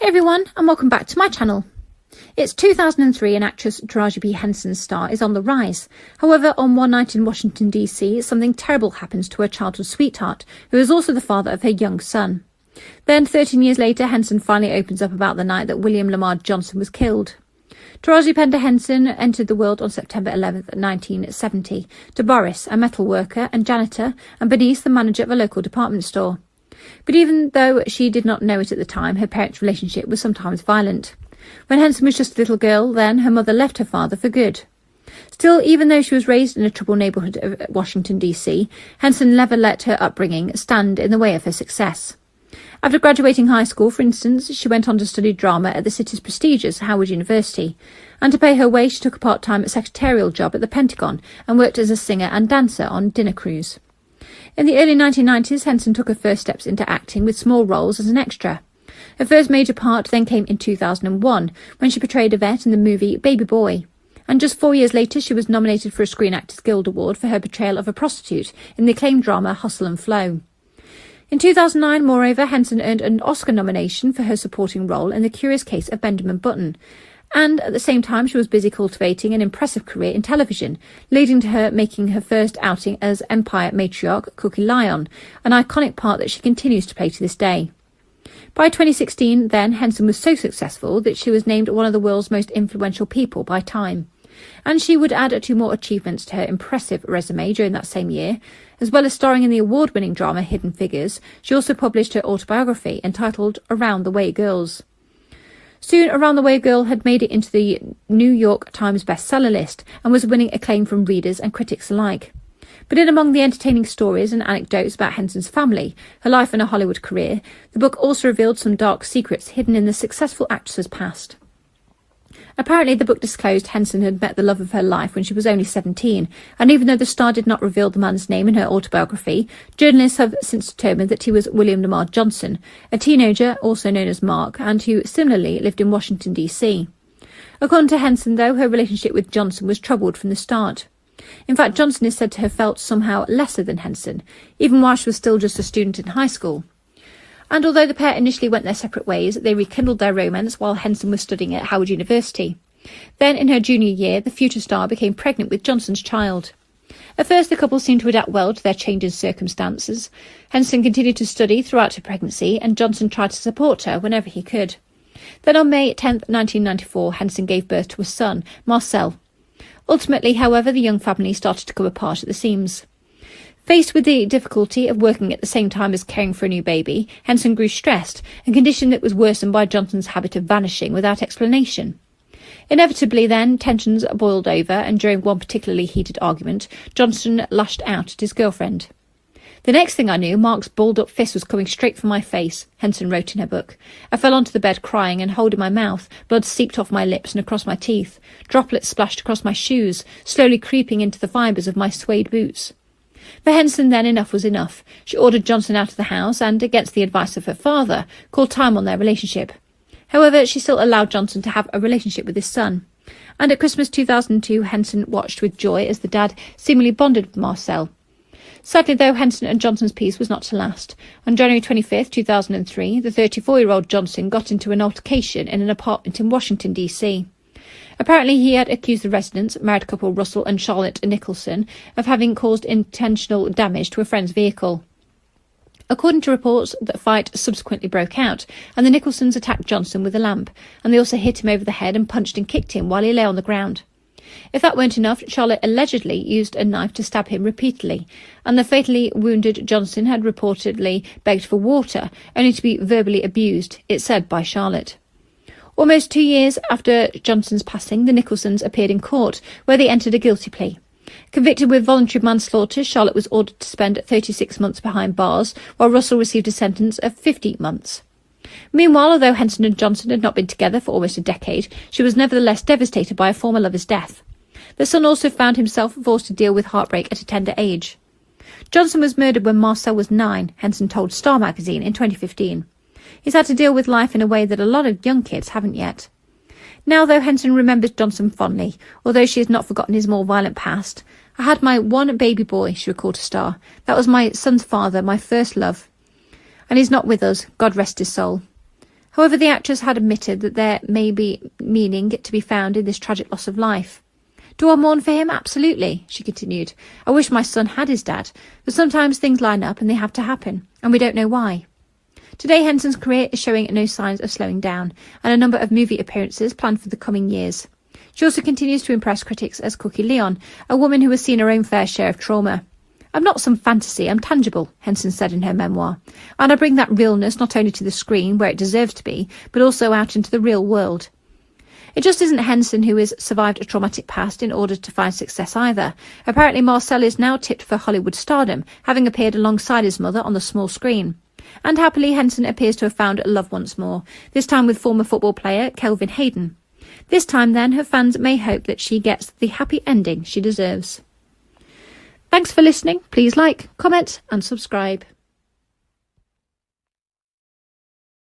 Hey everyone, and welcome back to my channel. It's 2003 and actress Taraji P Henson's star is on the rise. However, on one night in Washington DC, something terrible happens to her childhood sweetheart, who is also the father of her young son. Then, 13 years later, Henson finally opens up about the night that William Lamar Johnson was killed. Taraji P Henson entered the world on September 11th, 1970, to Boris, a metal worker and janitor, and Bernice, the manager of a local department store. But even though she did not know it at the time, her parents' relationship was sometimes violent. When Henson was just a little girl, then, her mother left her father for good. Still, even though she was raised in a troubled neighbourhood of Washington, D.C., Henson never let her upbringing stand in the way of her success. After graduating high school, for instance, she went on to study drama at the city's prestigious Howard University, and to pay her way she took a part-time secretarial job at the Pentagon and worked as a singer and dancer on dinner crews. In the early 1990s, Henson took her first steps into acting with small roles as an extra. Her first major part then came in 2001, when she portrayed a vet in the movie Baby Boy. And just 4 years later, she was nominated for a Screen Actors Guild Award for her portrayal of a prostitute in the acclaimed drama Hustle and Flow. In 2009, moreover, Henson earned an Oscar nomination for her supporting role in The Curious Case of Benjamin Button. And at the same time, she was busy cultivating an impressive career in television, leading to her making her first outing as Empire matriarch Cookie Lyon, an iconic part that she continues to play to this day. By 2016, then, Henson was so successful that she was named one of the world's most influential people by Time. And she would add 2 more achievements to her impressive resume during that same year. As well as starring in the award-winning drama Hidden Figures, she also published her autobiography entitled Around the Way Girls. Soon, Around the Way Girl had made it into the New York Times bestseller list and was winning acclaim from readers and critics alike. But in among the entertaining stories and anecdotes about Henson's family, her life and her Hollywood career, the book also revealed some dark secrets hidden in the successful actress's past. Apparently, the book disclosed Henson had met the love of her life when she was only 17, and even though the star did not reveal the man's name in her autobiography, journalists have since determined that he was William Lamar Johnson, a teenager also known as Mark, and who similarly lived in Washington, D.C. According to Henson, though, her relationship with Johnson was troubled from the start. In fact, Johnson is said to have felt somehow lesser than Henson, even while she was still just a student in high school. And although the pair initially went their separate ways, they rekindled their romance while Henson was studying at Howard University. Then, in her junior year, the future star became pregnant with Johnson's child. At first, the couple seemed to adapt well to their changing circumstances. Henson continued to study throughout her pregnancy, and Johnson tried to support her whenever he could. Then on May 10, 1994, Henson gave birth to a son, Marcel. Ultimately, however, the young family started to come apart at the seams. Faced with the difficulty of working at the same time as caring for a new baby, Henson grew stressed, a condition that was worsened by Johnson's habit of vanishing without explanation. Inevitably then, tensions boiled over, and during one particularly heated argument, Johnson lashed out at his girlfriend. "The next thing I knew, Mark's balled-up fist was coming straight for my face," Henson wrote in her book. "I fell onto the bed crying and holding my mouth. Blood seeped off my lips and across my teeth. Droplets splashed across my shoes, slowly creeping into the fibres of my suede boots." For Henson, then, enough was enough. She ordered Johnson out of the house and, against the advice of her father, called time on their relationship. However, she still allowed Johnson to have a relationship with his son. And at Christmas 2002, Henson watched with joy as the dad seemingly bonded with Marcel. Sadly, though, Henson and Johnson's peace was not to last. On January 25, 2003, the 34-year-old Johnson got into an altercation in an apartment in Washington, D.C. Apparently, he had accused the residents, married couple Russell and Charlotte Nicholson, of having caused intentional damage to a friend's vehicle. According to reports, the fight subsequently broke out, and the Nicholsons attacked Johnson with a lamp, and they also hit him over the head and punched and kicked him while he lay on the ground. If that weren't enough, Charlotte allegedly used a knife to stab him repeatedly, and the fatally wounded Johnson had reportedly begged for water, only to be verbally abused, it's said, by Charlotte. Almost 2 years after Johnson's passing, the Nicholsons appeared in court, where they entered a guilty plea. Convicted with voluntary manslaughter, Charlotte was ordered to spend 36 months behind bars, while Russell received a sentence of 50 months. Meanwhile, although Henson and Johnson had not been together for almost a decade, she was nevertheless devastated by a former lover's death. The son also found himself forced to deal with heartbreak at a tender age. Johnson was murdered when Marcel was 9, Henson told Star magazine in 2015. He's had to deal with life in a way that a lot of young kids haven't yet. Now, though, Henson remembers Johnson fondly, although she has not forgotten his more violent past. "I had my one baby boy," she recalled to Star. "That was my son's father, my first love. And he's not with us, God rest his soul." However, the actress had admitted that there may be meaning to be found in this tragic loss of life. Do I mourn for him? Absolutely, she continued. I wish my son had his dad, but sometimes things line up and they have to happen, and we don't know why. Today, Henson's career is showing no signs of slowing down, and a number of movie appearances planned for the coming years. She also continues to impress critics as Cookie Leon, a woman who has seen her own fair share of trauma. I'm not some fantasy, I'm tangible, Henson said in her memoir, and I bring that realness not only to the screen, where it deserves to be, but also out into the real world. It just isn't Henson who has survived a traumatic past in order to find success either. Apparently Marcel is now tipped for Hollywood stardom, having appeared alongside his mother on the small screen. And happily, Henson appears to have found love once more, this time with former football player Kelvin Hayden. This time then, her fans may hope that she gets the happy ending she deserves. Thanks for listening. Please like, comment and subscribe.